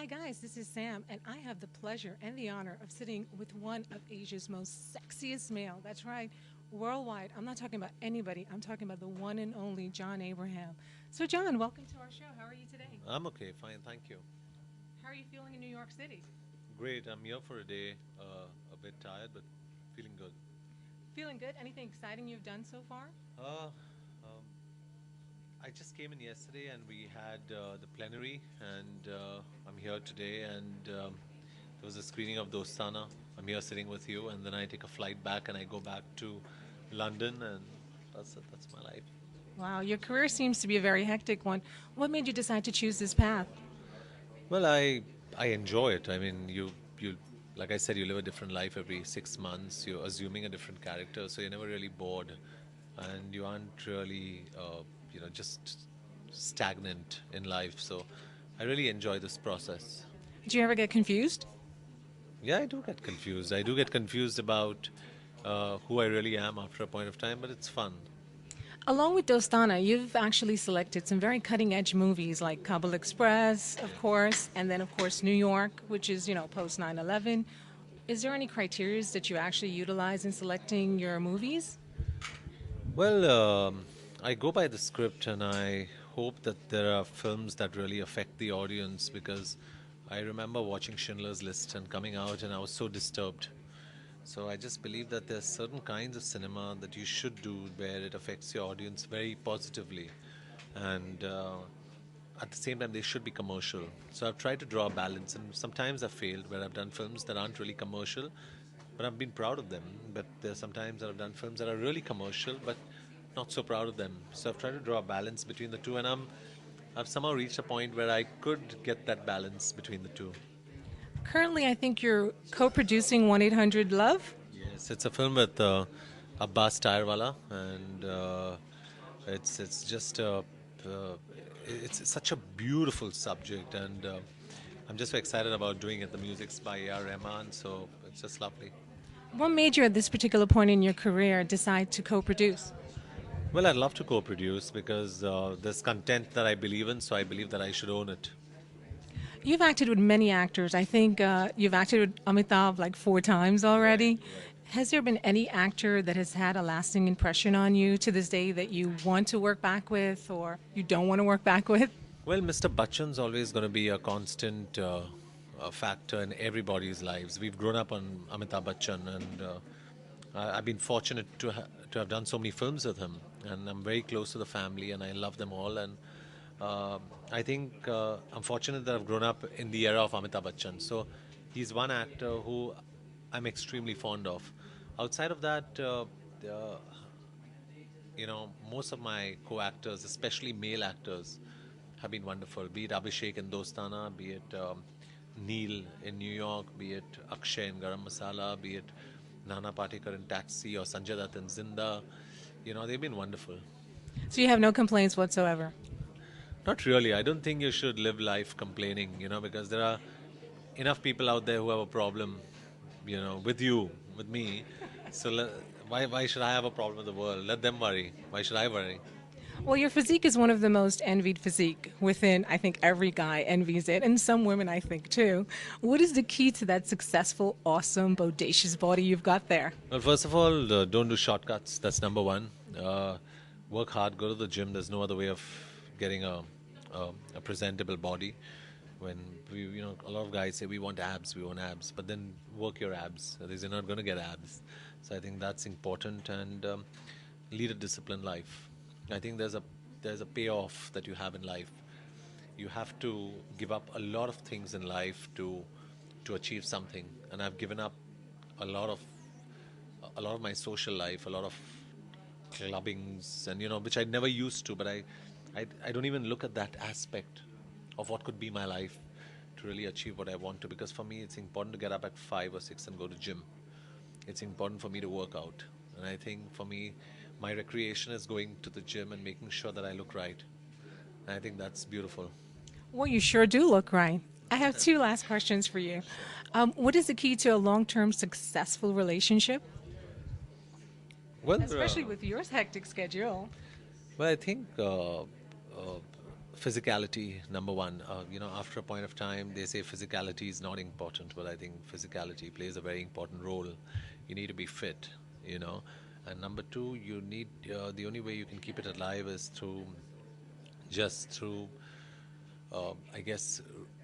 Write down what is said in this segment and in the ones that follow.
Hi, guys, this is Sam, and I have the pleasure and the honor of sitting with one of Asia's most sexiest male. That's right, worldwide. I'm not talking about anybody, I'm talking about the one and only John Abraham. So, John, welcome to our show. How are you today? I'm okay, fine, thank you. How are you feeling in New York City? Great, I'm here for a day, a bit tired, but feeling good. Feeling good? Anything exciting you've done so far? Uh, um, I just came in yesterday and we had the plenary, and I'm here today, and there was a screening of Dostana. I'm here sitting with you, and then I take a flight back and I go back to London, and that's it, that's my life. Wow, your career seems to be a very hectic one. What made you decide to choose this path? Well, I enjoy it. I mean, you like I said, you live a different life every 6 months. You're assuming a different character, so you're never really bored, and you aren't really just stagnant in life. So I really enjoy this process. Did you ever get confused? Yeah, I do get confused. I do get confused about who I really am after a point of time, but it's fun. Along with Dostana, you've actually selected some very cutting edge movies like Kabul Express, of course, and then, of course, New York, which is, post 9/11. Is there any criteria that you actually utilize in selecting your movies? Well, I go by the script and I hope that there are films that really affect the audience because I remember watching Schindler's List and coming out and I was so disturbed. So I just believe that there's certain kinds of cinema that you should do where it affects your audience very positively. And at the same time, they should be commercial. So I've tried to draw a balance, and sometimes I've failed where I've done films that aren't really commercial, but I've been proud of them. But there's sometimes that I've done films that are really commercial, but not so proud of them. So I've tried to draw a balance between the two, and I've somehow reached a point where I could get that balance between the two. Currently, I think you're co producing 1 800 Love. Yes, it's a film with Abbas Tyrewala, and it's just it's such a beautiful subject, and I'm just so excited about doing it. The music's by A.R. Rahman, so it's just lovely. What made you, at this particular point in your career, decide to co produce? Well, I'd love to co-produce because there's content that I believe in, so I believe that I should own it. You've acted with many actors. I think you've acted with Amitabh like 4 times Right, already. right. Has there been any actor that has had a lasting impression on you to this day that you want to work back with or you don't want to work back with? Well, Mr. Bachchan's always going to be a constant factor in everybody's lives. We've grown up on Amitabh Bachchan, and I've been fortunate to have done so many films with him. And I'm very close to the family, and I love them all. And uh, I think I'm fortunate that I've grown up in the era of Amitabh Bachchan. So he's one actor who I'm extremely fond of. Outside of that, uh, most of my co-actors, especially male actors, have been wonderful. Be it Abhishek in Dostana, be it Neil in New York, be it Akshay in Garam Masala, be it Nana Patekar in Taxi or Sanjay Dutt in Zinda. They've been wonderful. So you have no complaints whatsoever. Not really. I don't think you should live life complaining, because there are enough people out there who have a problem, with you, with me. So why should I have a problem with the world? Let them worry. Why should I worry? Well, your physique is one of the most envied physique within, I think every guy envies it, and some women, I think, too. What is the key to that successful, awesome, bodacious body you've got there? Well, first of all, don't do shortcuts. That's number one. Work hard. Go to the gym. There's no other way of getting a presentable body. When a lot of guys say we want abs, but then work your abs. Otherwise, you're not going to get abs. So I think that's important, and lead a disciplined life. I think there's a payoff that you have in life. You have to give up a lot of things in life to achieve something, and I've given up a lot of my social life, a lot of clubbings, and which I never used to. But I don't even look at that aspect of what could be my life to really achieve what I want to. Because for me, it's important to get up at 5 or 6 and go to gym. It's important for me to work out, and I think for me, my recreation is going to the gym and making sure that I look right. And I think that's beautiful. Well, you sure do look right. I have two last questions for you. What is the key to a long term successful relationship, Well, especially with your hectic schedule? I think physicality, number one. After a point of time, they say physicality is not important, but I think physicality plays a very important role. You need to be fit, you know. And number two, you need the only way you can keep it alive is through I guess,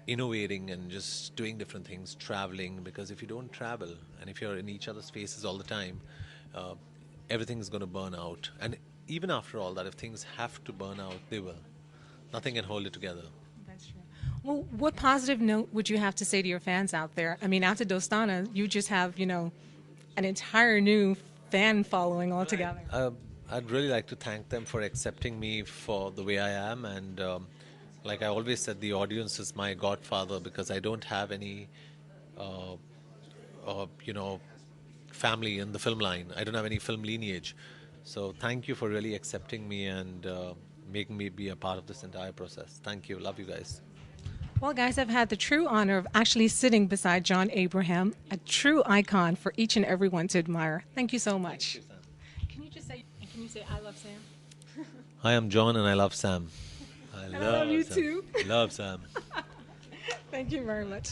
innovating and just doing different things, traveling. Because if you don't travel and if you're in each other's faces all the time, uh, everything's going to burn out. And even after all that, if things have to burn out, they will. Nothing can hold it together. That's true. Well, what positive note would you have to say to your fans out there? I mean, after Dostana, you just have, an entire new fan following altogether. I'd really like to thank them for accepting me for the way I am. And like I always said, the audience is my godfather because I don't have any, uh, family in the film line. I don't have any film lineage. So thank you for really accepting me and making me be a part of this entire process. Thank you. Love you guys. Well, guys, I've had the true honor of actually sitting beside John Abraham, a true icon for each and everyone to admire. Thank you so much. Thank you, Sam. Can you say I love Sam? Hi, I'm John and I love Sam. I love you Sam. too. Love Sam. Thank you very much.